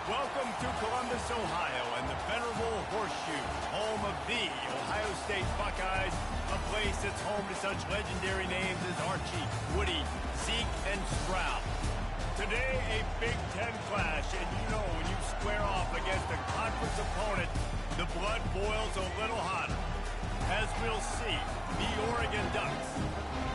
Welcome to Columbus, Ohio, and the venerable Horseshoe, home of the Ohio State Buckeyes, a place that's home to such legendary names as Archie, Woody, Zeke, and Stroud. Today, a Big Ten clash, and you know when you square off against a conference opponent, the blood boils a little hotter. As we'll see, the Oregon Ducks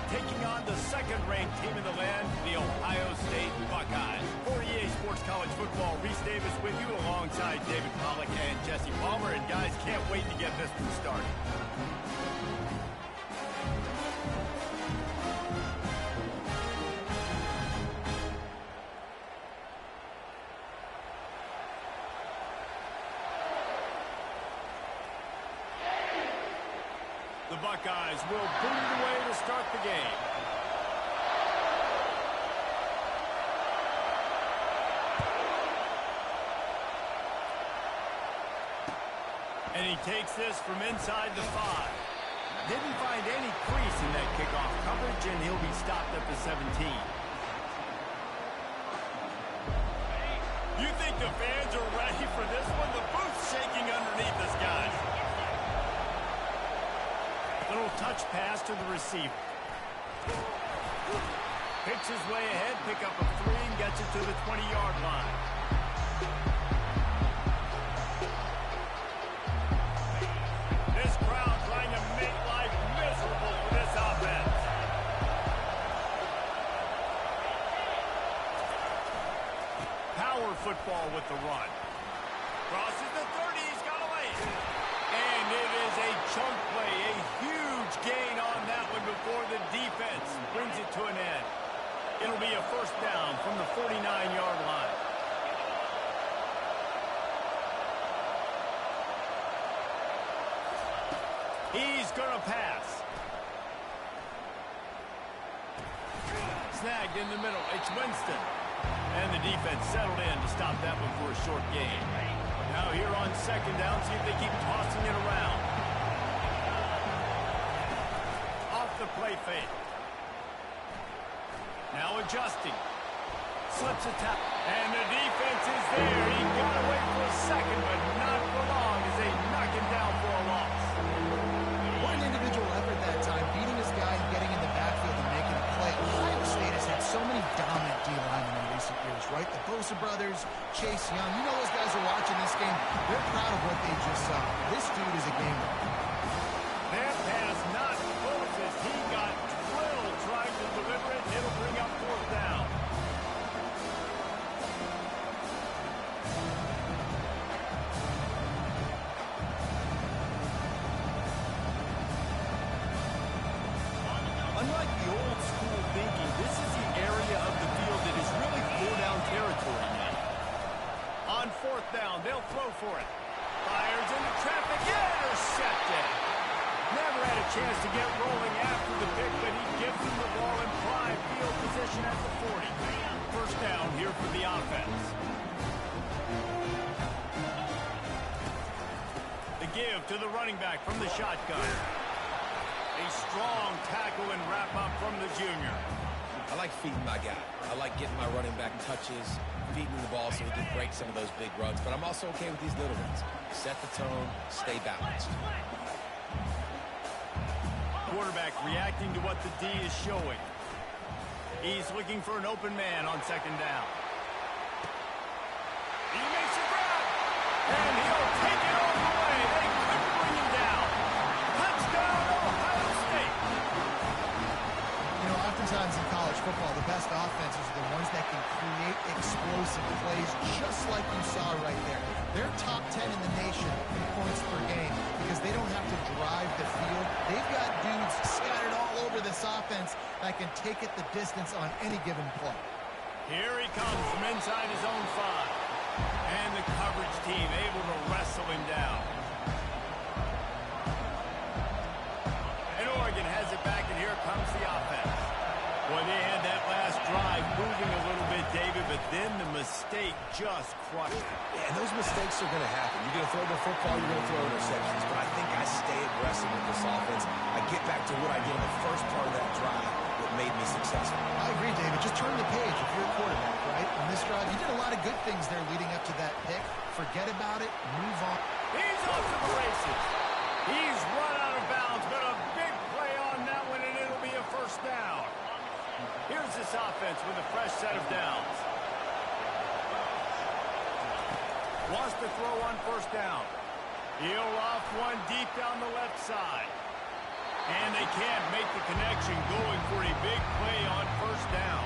taking on the second-ranked team in the land, the Ohio State Buckeyes. For EA Sports College Football, Reese Davis with you alongside David Pollack and Jesse Palmer. And guys, can't wait to get this one started. The Buckeyes will boot it away to start the game. And he takes this from inside the 5. Didn't find any crease in that kickoff coverage, and he'll be stopped at the 17. You think the fans are ready for this one? The booth's shaking underneath us, guys. Little touch pass to the receiver. Picks his way ahead, pick up a 3, and gets it to the 20-yard line. This crowd trying to make life miserable for this offense. Power football with the run. Crosses the 30, he's got away. And it is a chunk play, a huge gain on that one before the defense brings it to an end. It'll be a first down from the 49-yard line. He's going to pass. Snagged in the middle. It's Winston. And the defense settled in to stop that one for a short gain. Now here on second down, see if they keep tossing it around. Off the play fake. Now adjusting. Slips a tap. And the defense is there. He got away for a second, but not for long as they knock him down for a loss. One individual effort that time, beating his guy and getting in the backfield and making a play. Ohio State has had so many dominant D-linemen in recent years, right? The Bosa brothers, Chase Young. You know those guys are watching this game. They're proud of what they just saw. This dude is a gamer. That pass not close as he got drilled trying to deliver it. It'll bring up fourth down. Unlike the old school thinking, this is the area of the field that is really four-down territory now. On fourth down, they'll throw for it. Fires into traffic, intercepted. Never had a chance to get rolling after the pick, but he gives him the ball in prime field position at the 40. First down here for the offense. The give to the running back from the shotgun. A strong tackle and wrap-up from the junior. I like feeding my guy. I like getting my running back touches, feeding the ball so he can break some of those big runs. But I'm also okay with these little ones. Set the tone, stay balanced. Quarterback reacting to what the D is showing. He's looking for an open man on second down. He makes a grab, and he'll take it all the way. They couldn't bring him down. Touchdown, Ohio State. You know, oftentimes in college football, the best offenses are the ones that can create explosive plays, just like you saw right there. They're top 10 in the nation in points per game because they don't have to drive the field. They've got dudes scattered all over this offense that can take it the distance on any given play. Here he comes from inside his own 5. And the coverage team able to wrestle him down. And Oregon has it back, and here comes the offense. Boy, they had that last drive moving a little bit, David, but then the mistake just crushed it. Yeah, and those mistakes are going to happen. You're going to throw the football, you're going to throw interceptions. But I think I stay aggressive with this offense. I get back to what I did in the first part of that drive. But that made me successful. I agree, David. Just turn the page if you're a quarterback, right? On this drive, you did a lot of good things there leading up to that pick. Forget about it. Move on. He's off to the races. He's run out of bounds, but a big play on that one, and it'll be a first down. Here's this offense with a fresh set of downs. Wants to throw on first down. He'll off one deep down the left side. And they can't make the connection, going for a big play on first down.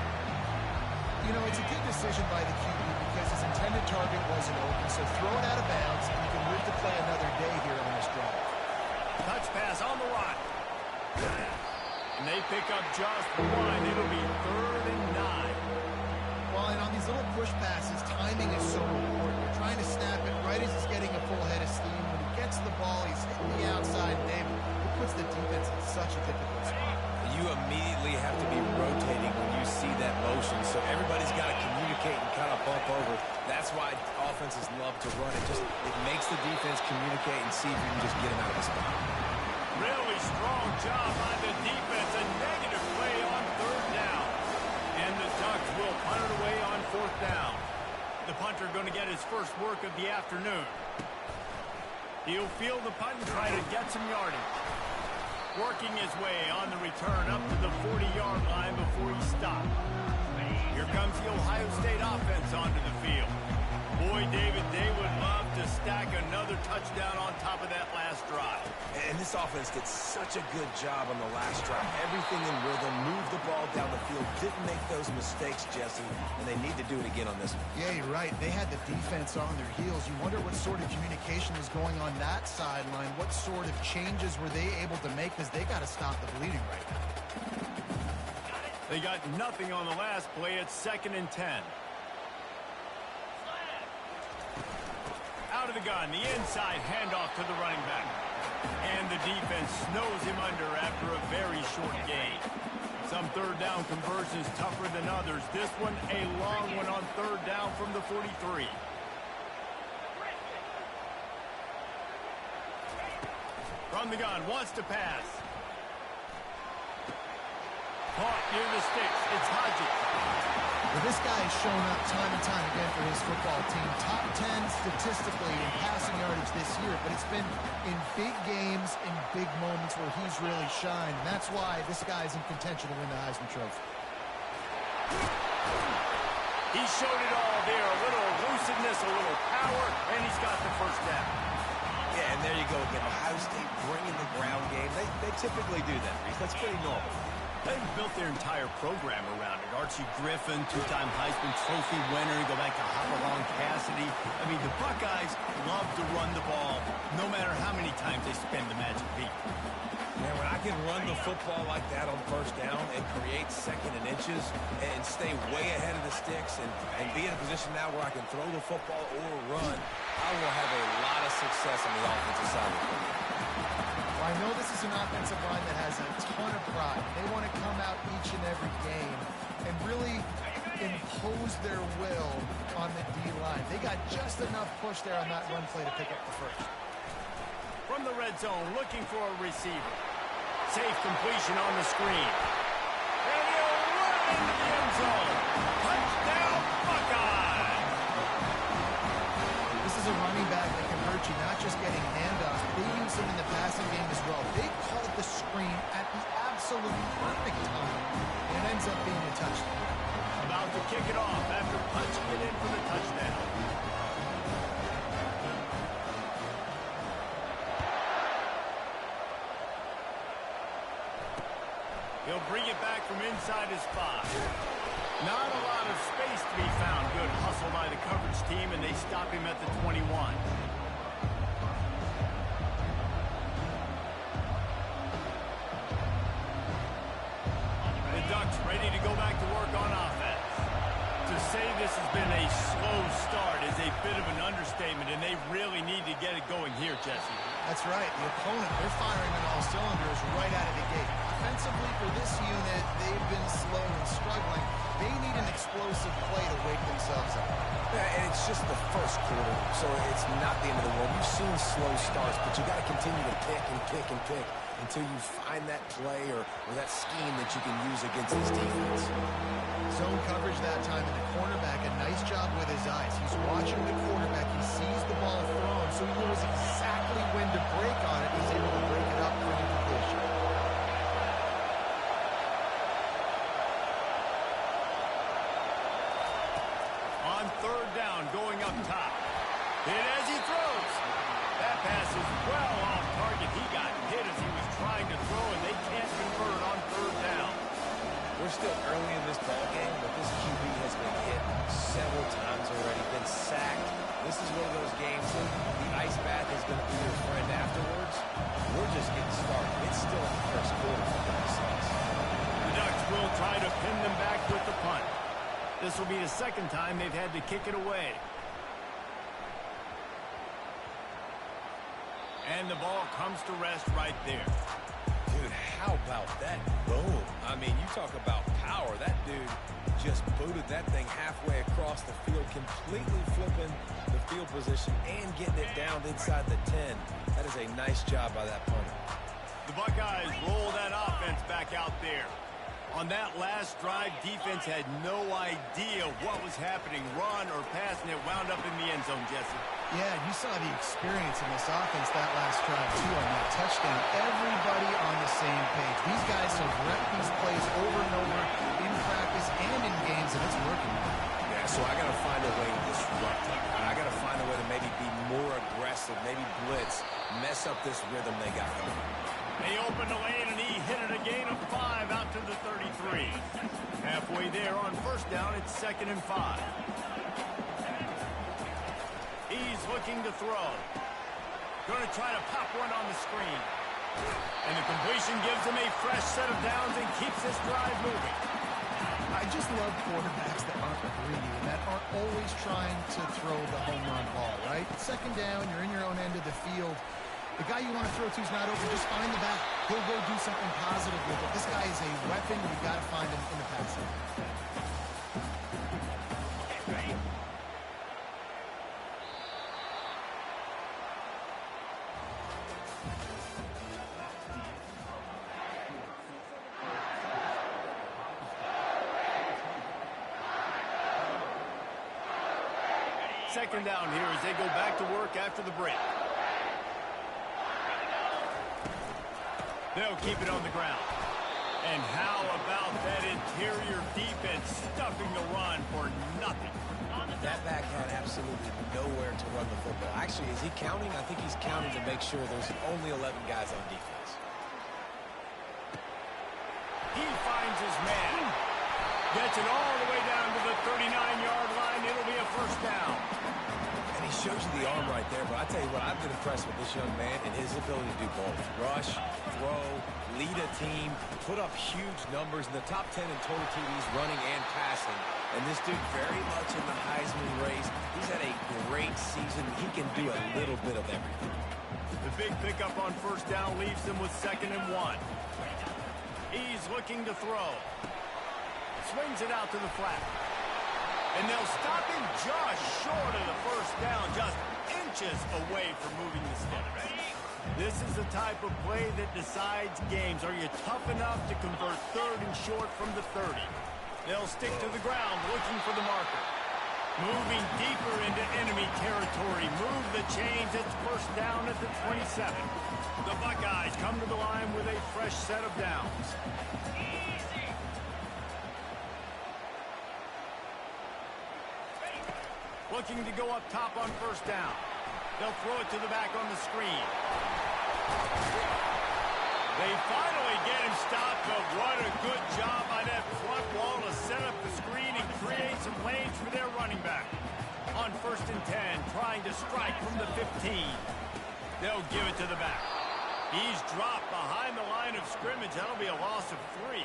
You know, it's a good decision by the QB because his intended target wasn't open, so throw it out of bounds, and you can live to play another day here on this drive. Touch pass on the run. And they pick up just one. It'll be 3rd and 9. Well, and on these little push passes, timing is so important. You're trying to snap it right as he's getting a full head of steam. When he gets the ball, he's hitting the outside, David. It puts the defense in such a difficult spot. You immediately have to be rotating when you see that motion, so everybody's got to communicate and kind of bump over. That's why offenses love to run it. It makes the defense communicate and see if you can just get them out of the spot. Really strong job on the defense. A negative play on 3rd down. And the Ducks will punt it away on 4th down. The punter going to get his first work of the afternoon. He'll field the punt and try to get some yardage. Working his way on the return up to the 40-yard line before he stopped. Here comes the Ohio State offense onto the field. Boy, David, they would love to stack another touchdown on top of that last drive. And this offense did such a good job on the last drive. Everything in rhythm, moved the ball down the field, didn't make those mistakes, Jesse, and they need to do it again on this one. Yeah, you're right. They had the defense on their heels. You wonder what sort of communication was going on that sideline. What sort of changes were they able to make, because they got to stop the bleeding right now. They got nothing on the last play. It's 2nd and 10. Out of the gun, the inside handoff to the running back. And the defense snows him under after a very short gain. Some 3rd down conversions tougher than others. This one a long one on 3rd down from the 43. From the gun, wants to pass. Caught near the sticks. It's Hodges. Well, this guy has shown up time and time again for his football team. Top 10 statistically in passing yardage this year, but it's been in big games, in big moments where he's really shined. And that's why this guy's in contention to win the Heisman Trophy. He showed it all there. A little elusiveness, a little power, and he's got the first down. Yeah, and there you go again. Ohio State bringing the ground game. They typically do that, Reese. That's pretty normal. They've built their entire program around it. Archie Griffin, 2-time Heisman Trophy winner. You go back to Hopalong Cassidy. I mean, the Buckeyes love to run the ball, no matter how many times they spend the magic beat. Man, when I can run the football like that on first down and create 2nd and inches and stay way ahead of the sticks and be in a position now where I can throw the football or run, I will have a lot of success on the offensive side of the football. Well, I know this is an offensive line that has a ton of pride. They want to come out each and every game and really impose their will on the D-line. They got just enough push there on that run play to pick up the first. From the red zone, looking for a receiver. Safe completion on the screen. And he'll run into the end zone. Touchdown, Buckeyes! This is a running back that can hurt you, not just getting handoffs, but they use him in the passing game as well. They called the screen at the absolute perfect time, and it ends up being a touchdown. About to kick it off after punching it in for the touchdown. He'll bring it back from inside his 5. Not a lot of space to be found. Good hustle by the coverage team, and they stop him at the 21. The Ducks ready to go back to work on offense. To say this has been a slow start is a bit of an understatement, and they really need to get it going here, Jesse. That's right. The opponent, they're firing on all cylinders right out of the gate. Offensively for this unit, they've been slow and struggling. They need an explosive play to wake themselves up. Yeah, and it's just the first quarter, so it's not the end of the world. You've seen slow starts, but you got to continue to pick and pick and pick. until you find that play or that scheme that you can use against this defense. Zone coverage that time, and the cornerback, a nice job with his eyes. He's watching the quarterback. He sees the ball thrown, so he knows exactly when to break on it. He's able to break it up for the completion. On third down, going up top. Hit as he throws. That pass is well off target. He got hit as he was trying to throw, and they can't convert on third down. We're still early in this ballgame, but this QB has been hit several times already, been sacked. This is one of those games that the ice bath is going to be your friend afterwards. We're just getting started. It's still in the first quarter for the Saints. The Ducks will try to pin them back with the punt. This will be the second time they've had to kick it away. And the ball comes to rest right there. Dude, how about that boom? I mean, you talk about power. That dude just booted that thing halfway across the field, completely flipping the field position and getting it down inside the 10. That is a nice job by that punter. The Buckeyes roll that offense back out there. On that last drive, defense had no idea what was happening, run or pass, and it wound up in the end zone, Jesse. Yeah, you saw the experience in this offense that last drive, too, on that touchdown. Everybody on the same page. These guys have repped these plays over and over in practice and in games, and it's working. Yeah, so I got to find a way to disrupt it. I got to find a way to maybe be more aggressive, maybe blitz, mess up this rhythm they got going. They opened the lane, and he hit it a gain of 5 out to the 33. Halfway there on first down, it's 2nd and 5. He's looking to throw. Going to try to pop one on the screen. And the completion gives him a fresh set of downs and keeps this drive moving. I just love quarterbacks that aren't greedy and that aren't always trying to throw the home run ball, right? 2nd down, you're in your own end of the field. The guy you want to throw to is not open. Just find the back. He'll go do something positive with it. This guy is a weapon. You've got to find him in the passing. Second down here as they go back to work after the break. They'll keep it on the ground. And how about that interior defense stuffing the run for nothing? That back had absolutely nowhere to run the football. Actually, is he counting? I think he's counting to make sure there's only 11 guys on defense. He finds his man. Gets it all the way down to the 39-yard line. It'll be a first down. And he shows you the arm right there, but I tell you what, I've been impressed with this young man and his ability to do both. Rush, throw, lead a team, put up huge numbers in the top 10 in total TDs running and passing. And this dude very much in the Heisman race. He's had a great season. He can do a little bit of everything. The big pickup on first down leaves him with 2nd and 1. He's looking to throw. Swings it out to the flat. And they'll stop him just short of the first down, just inches away from moving the sticks. This is the type of play that decides games. Are you tough enough to convert 3rd and short from the 30? They'll stick to the ground looking for the marker. Moving deeper into enemy territory. Move the chains. It's first down at the 27. The Buckeyes come to the line with a fresh set of downs. Looking to go up top on first down. They'll throw it to the back on the screen. They finally get him stopped, but what a good job by that front wall to set up the screen and create some lanes for their running back. On 1st and 10, trying to strike from the 15. They'll give it to the back. He's dropped behind the line of scrimmage. That'll be a loss of 3.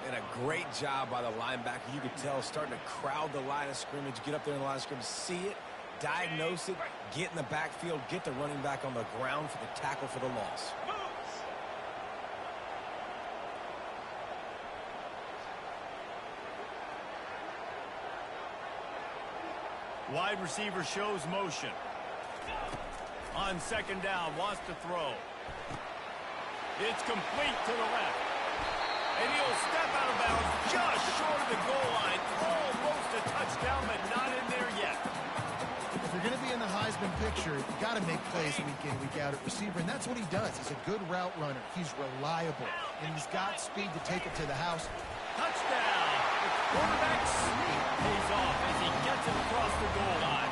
And a great job by the linebacker. You could tell starting to crowd the line of scrimmage, get up there in the line of scrimmage, see it, diagnose it, get in the backfield, get the running back on the ground for the tackle for the loss. Wide receiver shows motion. On 2nd down, wants to throw. It's complete to the left. And he'll step out of bounds just short of the goal line. Almost a touchdown, but not in there yet. If you're going to be in the Heisman picture, you got to make plays week in, week out at receiver, and that's what he does. He's a good route runner. He's reliable, and he's got speed to take it to the house. Touchdown! The quarterback sneak pays off as he gets it across the goal line.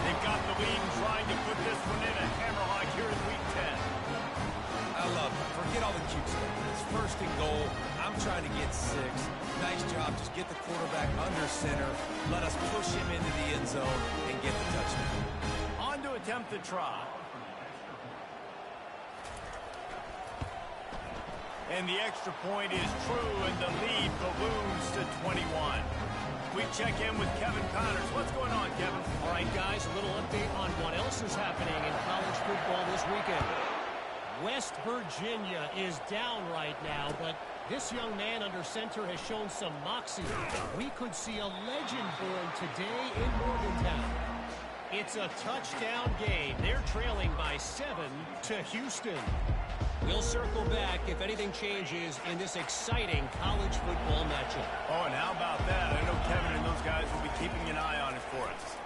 They've got the lead and trying to put this one in a hammerlock here in week 10. I love it. Forget all the cute stuff. It's first and goal. I'm trying to get 6. Nice job. Just get the quarterback under center. Let us push him into the end zone and get the touchdown. On to attempt the try. And the extra point is true, and the lead balloons to 21. We check in with Kevin Connors. What's going on, Kevin? All right, guys, a little update on what else is happening in college football this weekend. West Virginia is down right now, but this young man under center has shown some moxie. We could see a legend born today in Morgantown. It's a touchdown game. They're trailing by 7 to Houston. We'll circle back if anything changes in this exciting college football matchup. Oh, and how about that? I know Kevin and those guys will be keeping an eye on it for us.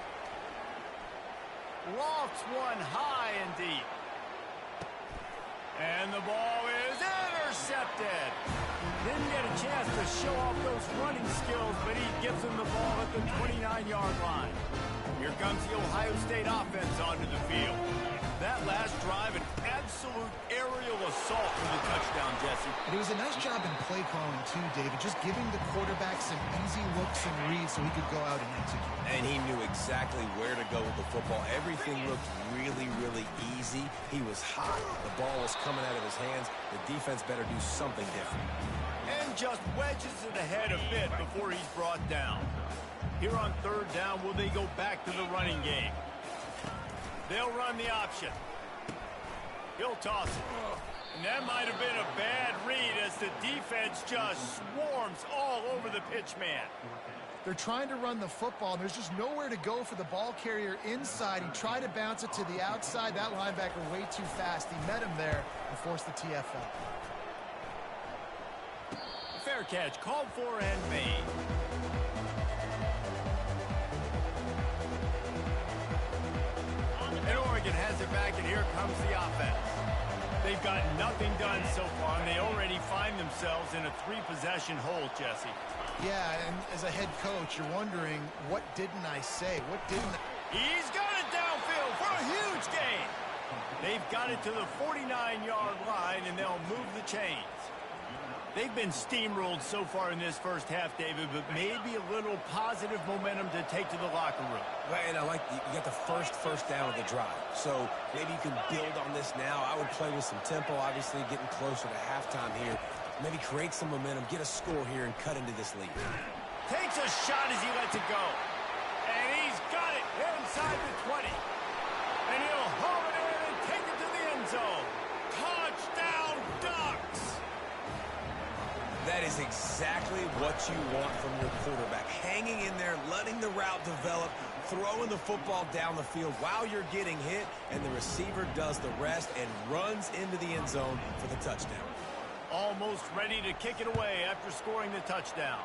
Lofts one high and deep. And the ball is intercepted. Didn't get a chance to show off those running skills, but he gives him the ball at the 29-yard line. Here comes the Ohio State offense onto the field. That last drive, an absolute aerial assault for the touchdown, Jesse. And it was a nice job in play calling, too, David, just giving the quarterback some easy looks and reads so he could go out and execute. And he knew exactly where to go with the football. Everything looked really, really easy. He was hot. The ball was coming out of his hands. The defense better do something different. And just wedges it ahead a bit before he's brought down. Here on third down, will they go back to the running game? They'll run the option. He'll toss it. And that might have been a bad read as the defense just swarms all over the pitch man. They're trying to run the football. There's just nowhere to go for the ball carrier inside. He tried to bounce it to the outside. That linebacker way too fast. He met him there and forced the TFL. Fair catch, called for and made. And Oregon has it back, and here comes the offense. They've got nothing done so far, and they already find themselves in a 3-possession hole, Jesse. Yeah, and as a head coach, you're wondering, what didn't I say? What didn't I... He's got it downfield for a huge gain. They've got it to the 49-yard line, and they'll move the chains. They've been steamrolled so far in this first half, David, but maybe a little positive momentum to take to the locker room. Right, and I like you got the first down of the drive. So maybe you can build on this now. I would play with some tempo, obviously getting closer to halftime here. Maybe create some momentum, get a score here, and cut into this lead. Takes a shot as he lets it go. And he's got it inside the 20. And he'll haul it in and take it to the end zone. Touchdown, Ducks! That is exactly what you want from your quarterback. Hanging in there, letting the route develop, throwing the football down the field while you're getting hit, and the receiver does the rest and runs into the end zone for the touchdown. Almost ready to kick it away after scoring the touchdown.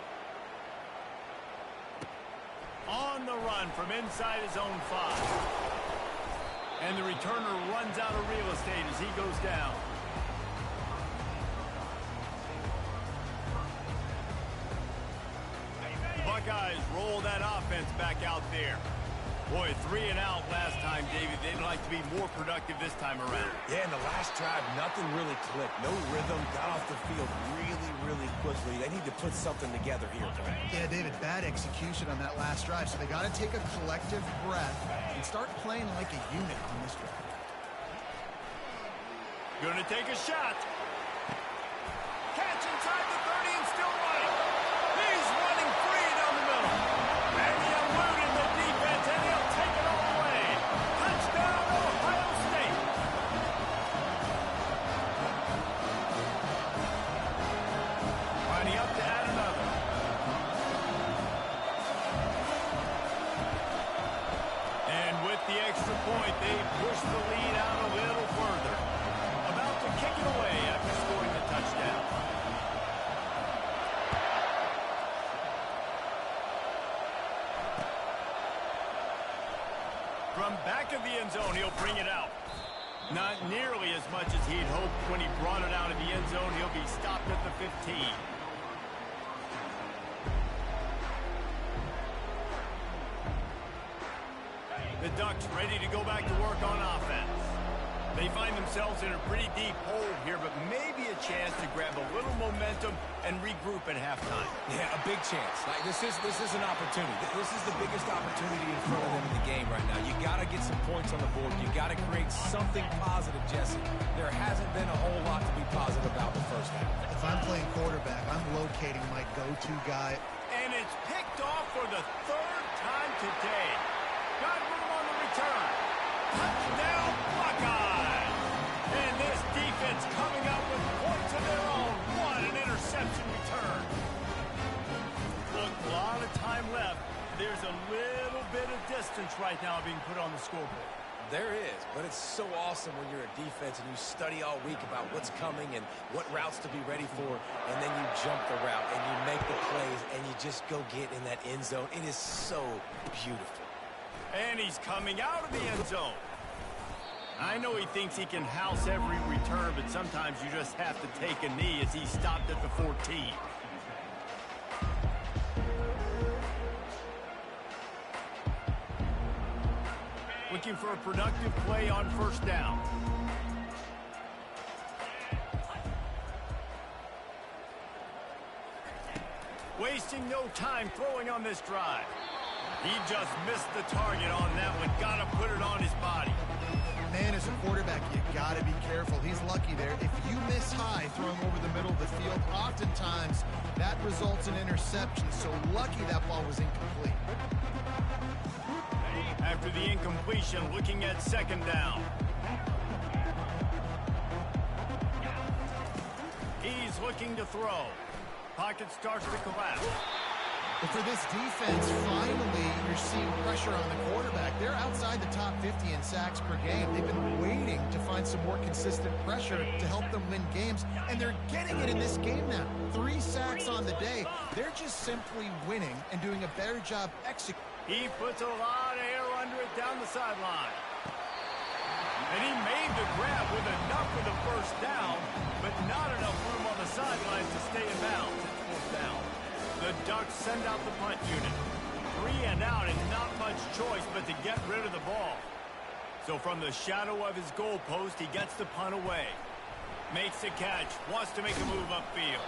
On the run from inside his own 5. And the returner runs out of real estate as he goes down. The Buckeyes roll that offense back out there. Boy, 3 and out last time, David. They'd like to be more productive this time around. Yeah, in the last drive, nothing really clicked. No rhythm, got off the field really quickly. They need to put something together here. Yeah, David, bad execution on that last drive, so they got to take a collective breath and start playing like a unit on this drive. Gonna take a shot. Catch inside the 30 and still running. He's running free down the middle. And he eluded the defense, and he'll take it all the way. Touchdown, Ohio State. Lining up to add another. And with the extra point, they push the lead out a little further. About to kick it away after bring it out. Not nearly as much as he'd hoped when he brought it out of the end zone. He'll be stopped at the 15. The Ducks ready to go back to work on offense. They find themselves in a pretty deep hole here, but maybe a chance to grab a little momentum and regroup at halftime. Yeah, a big chance. Like this is an opportunity. This is the biggest opportunity in front of them in the game right now. You got to get some points on the board. You got to create something positive, Jesse. There hasn't been a whole lot to be positive about the first half. If I'm playing quarterback, I'm locating my go-to guy. And it's picked off for the third time today. Got room on the return. Touchdown, Buckeyes! And this defense coming up with points of their own. What an interception return. Look, a lot of time left. There's a little bit of distance right now being put on the scoreboard. There is, but it's so awesome when you're a defense and you study all week about what's coming and what routes to be ready for, and then you jump the route and you make the plays and you just go get in that end zone. It is so beautiful. And he's coming out of the end zone. I know he thinks he can house every return, but sometimes you just have to take a knee as he stopped at the 14. Looking for a productive play on first down. Wasting no time throwing on this drive. He just missed the target on that one. Got to put it on his body. Man, as a quarterback, you got to be careful. He's lucky there. If you miss high throwing over the middle of the field, oftentimes that results in interception. So lucky that ball was incomplete. After the incompletion, looking at second down. He's looking to throw. Pocket starts to collapse. But for this defense, finally, you're seeing pressure on the quarterback. They're outside the top 50 in sacks per game. They've been waiting to find some more consistent pressure to help them win games, and they're getting it in this game now. 3 sacks on the day. They're just simply winning and doing a better job executing. He puts a lot of air under it down the sideline. And he made the grab with enough for the first down, but not enough room on the sidelines to stay in bounds. It's fourth down. The Ducks send out the punt unit. 3 and out and not much choice but to get rid of the ball. So from the shadow of his goalpost, he gets the punt away. Makes the catch. Wants to make a move upfield.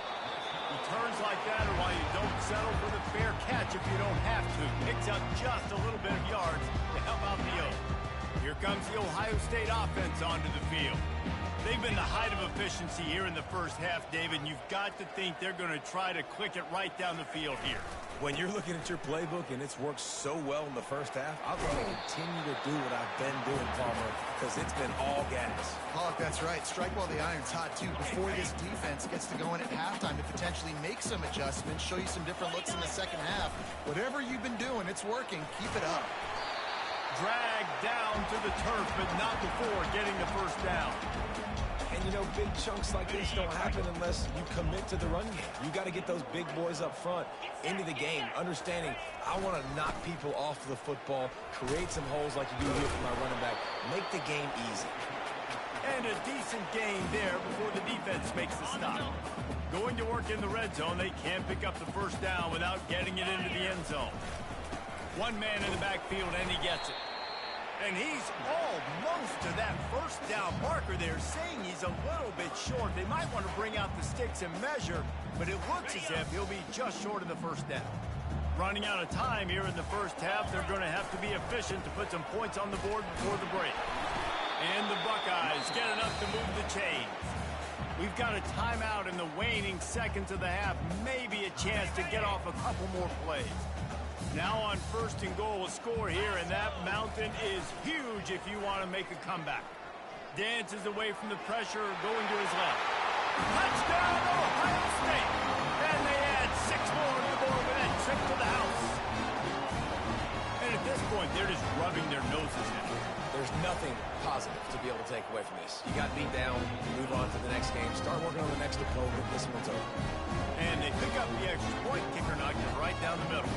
He turns like that, or while you don't settle for the fair catch if you don't have to. Picks up just a little bit of yards to help out the Oaks. Here comes the Ohio State offense onto the field. They've been the height of efficiency here in the first half, David, and you've got to think they're going to try to click it right down the field here. When you're looking at your playbook and it's worked so well in the first half, I'm going to continue to do what I've been doing, Palmer, because it's been all gas. Pollock, that's right. Strike while the iron's hot, too. Before this defense gets to going at halftime to potentially make some adjustments, show you some different looks in the second half. Whatever you've been doing, it's working. Keep it up. Dragged down to the turf, but not before getting the first down. And, you know, big chunks like this don't happen unless you commit to the run game. You got to get those big boys up front into the game, understanding I want to knock people off the football, create some holes like you do here for my running back, make the game easy. And a decent gain there before the defense makes the stop. Going to work in the red zone, they can't pick up the first down without getting it into the end zone. One man in the backfield, and he gets it. And he's almost to that first down marker there, saying he's a little bit short. They might want to bring out the sticks and measure, but it looks as if he'll be just short of the first down. Running out of time here in the first half, they're going to have to be efficient to put some points on the board before the break. And the Buckeyes get enough to move the chains. We've got a timeout in the waning seconds of the half, maybe a chance to get off a couple more plays. Now on first and goal, a score here, and that mountain is huge if you want to make a comeback. Dances away from the pressure, going to his left. Touchdown, Ohio State! And they add 6 more to the board with that trip to the house. And at this point, they're just rubbing their noses in. There's nothing positive to be able to take away from this. You got beat down, move on to the next game, start working on the next opponent. This one's over. And they pick up the extra point. Kicker knocked it right down the middle.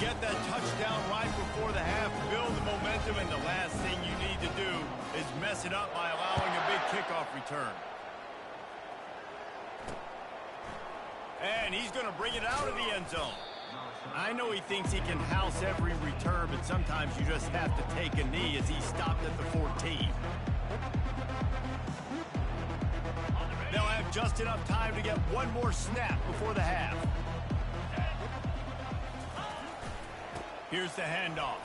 Get that touchdown right before the half, build the momentum, and the last thing you need to do is mess it up by allowing a big kickoff return. And he's going to bring it out of the end zone. I know he thinks he can house every return, but sometimes you just have to take a knee as he stopped at the 14. They'll have just enough time to get one more snap before the half. Here's the handoff.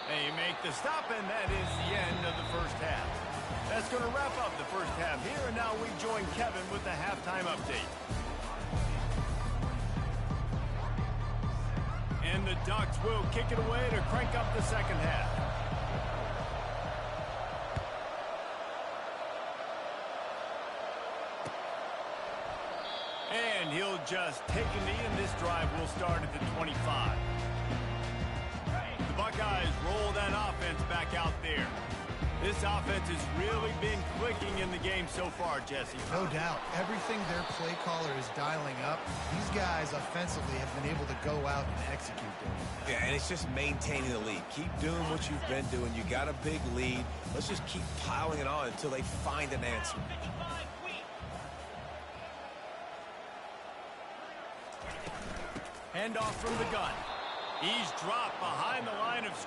They make the stop, and that is the end of the first half. That's going to wrap up the first half here, and now we join Kevin with the halftime update. And the Ducks will kick it away to crank up the second half. And he'll just take a knee, and this drive will start at the 25. The Buckeyes roll that offense back out there. This offense has really been clicking in the game so far, Jesse. No doubt. Everything their play caller is dialing up, these guys offensively have been able to go out and execute them. Yeah, and it's just maintaining the lead. Keep doing what you've been doing. You got a big lead. Let's just keep piling it on until they find an answer. Handoff from the gun. He's dropped behind the line of...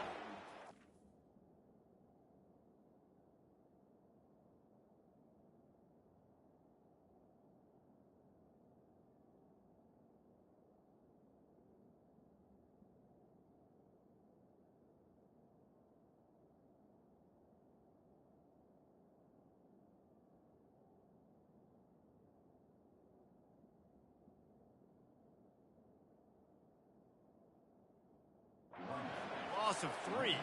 Loss of 3.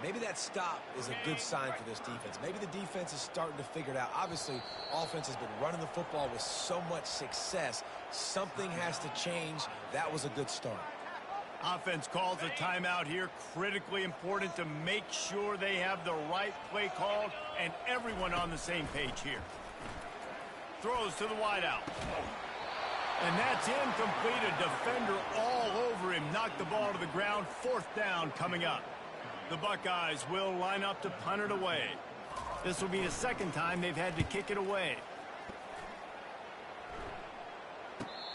Maybe that stop is a good sign for this defense. Maybe the defense is starting to figure it out. Obviously, offense has been running the football with so much success. Something has to change. That was a good start. Offense calls a timeout here. Critically important to make sure they have the right play called and everyone on the same page here. Throws to the wideout. And that's incomplete. A defender all over him. Knocked the ball to the ground. 4th down coming up. The Buckeyes will line up to punt it away. This will be the second time they've had to kick it away.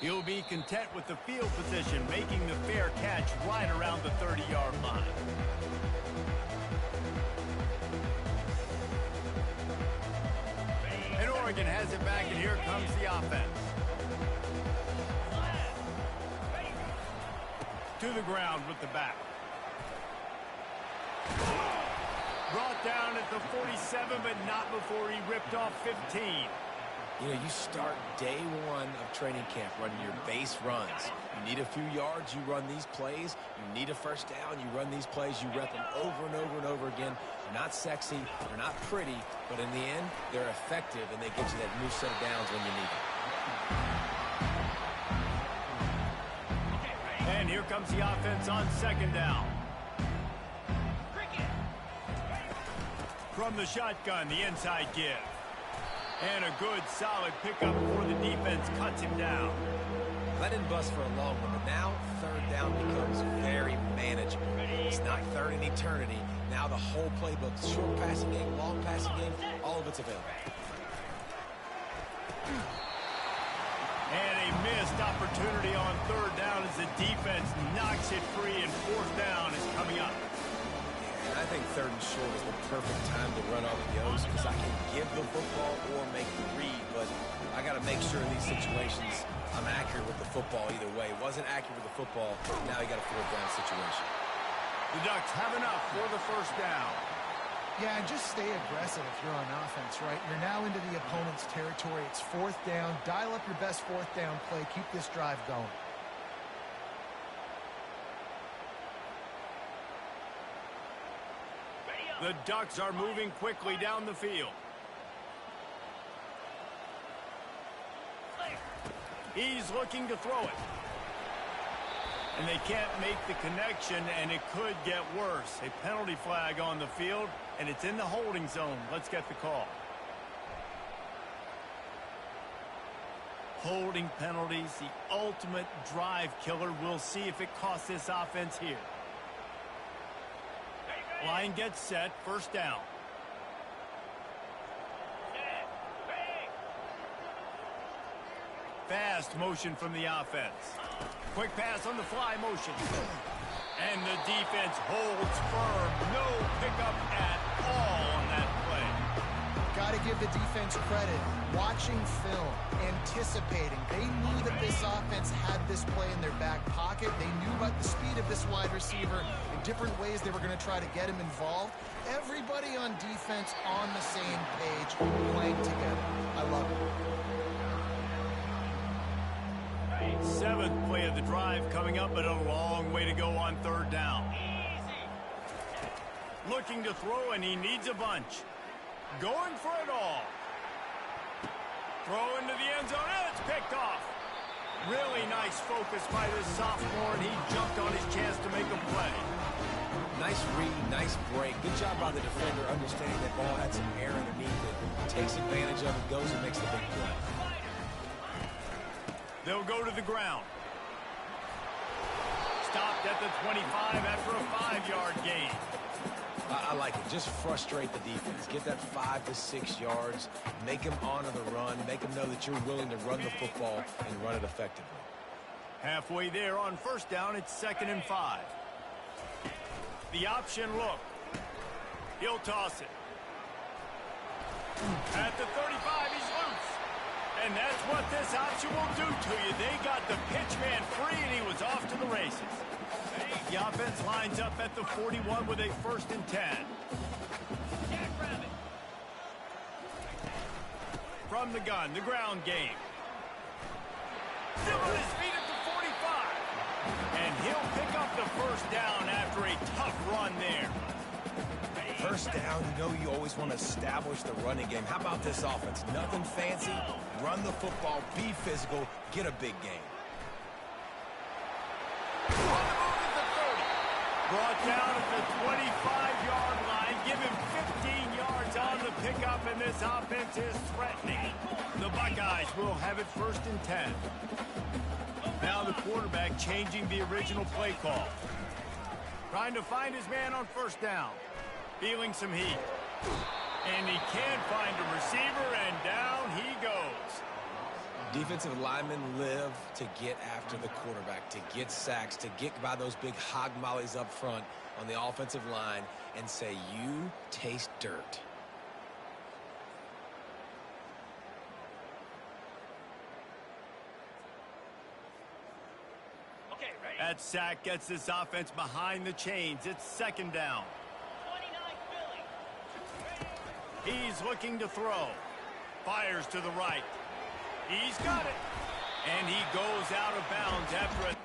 He'll be content with the field position, making the fair catch right around the 30-yard line. And Oregon has it back, and here comes the offense. To the ground with the back. Brought down at the 47, but not before he ripped off 15. You know, you start day one of training camp running your base runs. You need a few yards, you run these plays. You need a first down, you run these plays. You rep them over and over and over again. They're not sexy, they're not pretty, but in the end, they're effective, and they get you that new set of downs when you need it. And here comes the offense on second down. From the shotgun, the inside give. And a good, solid pickup before the defense cuts him down. That didn't bust for a long one, but now 3rd down becomes very manageable. It's not 3rd in eternity. Now the whole playbook, short passing game, long passing game, all of it's available. And a missed opportunity on 3rd down as the defense knocks it free, and 4th down is coming up. And I think 3rd and short is the perfect time to run RPOs because I can give the football or make the read, but I got to make sure in these situations I'm accurate with the football either way. Wasn't accurate with the football, now you got a 4th down situation. The Ducks have enough for the first down. Yeah, and just stay aggressive if you're on offense, right? You're now into the opponent's territory. It's 4th down. Dial up your best 4th down play. Keep this drive going. The Ducks are moving quickly down the field. He's looking to throw it. And they can't make the connection, and it could get worse. A penalty flag on the field, and it's in the holding zone. Let's get the call. Holding penalties, the ultimate drive killer. We'll see if it costs this offense here. Line gets set, first down. Fast motion from the offense. Quick pass on the fly motion. And the defense holds firm. No pickup at all on that play. Got to give the defense credit. Watching film, anticipating. They knew that this offense had this play in their back pocket. They knew about the speed of this wide receiver and different ways they were going to try to get him involved. Everybody on defense on the same page, playing together. I love it. Seventh play of the drive coming up, but a long way to go on third down. Looking to throw, and he needs a bunch. Going for it all. Throw into the end zone, and it's picked off. Really nice focus by this sophomore, and he jumped on his chance to make a play. Nice read, nice break. Good job by the defender understanding that ball had some air underneath it. Takes advantage of it, goes and makes the big play. They'll go to the ground. Stopped at the 25 after a 5-yard gain. I like it. Just frustrate the defense. Get that 5 to 6 yards. Make them honor the run. Make them know that you're willing to run the football and run it effectively. Halfway there on first down, it's 2nd and 5. The option look. He'll toss it. At the 35, he's loose. And that's what this option will do to you. They got the pitch man free, and he was off to the races. The offense lines up at the 41 with a 1st and 10. From the gun, the ground game. Still on his feet at the 45. And he'll pick up the first down after a tough run there. First down, you know you always want to establish the running game. How about this offense? Nothing fancy. Run the football, be physical, get a big game. Brought down at the 25-yard line. Give him 15 yards on the pickup, and this offense is threatening. The Buckeyes will have it 1st and 10. Now the quarterback changing the original play call. Trying to find his man on first down. Feeling some heat. And he can't find a receiver, and down he goes. Defensive linemen live to get after the quarterback, to get sacks, to get by those big hog mollies up front on the offensive line and say, you taste dirt. Okay, ready? That sack gets this offense behind the chains. It's 2nd down. 29 Philly. He's looking to throw. Fires to the right. He's got it. And he goes out of bounds after a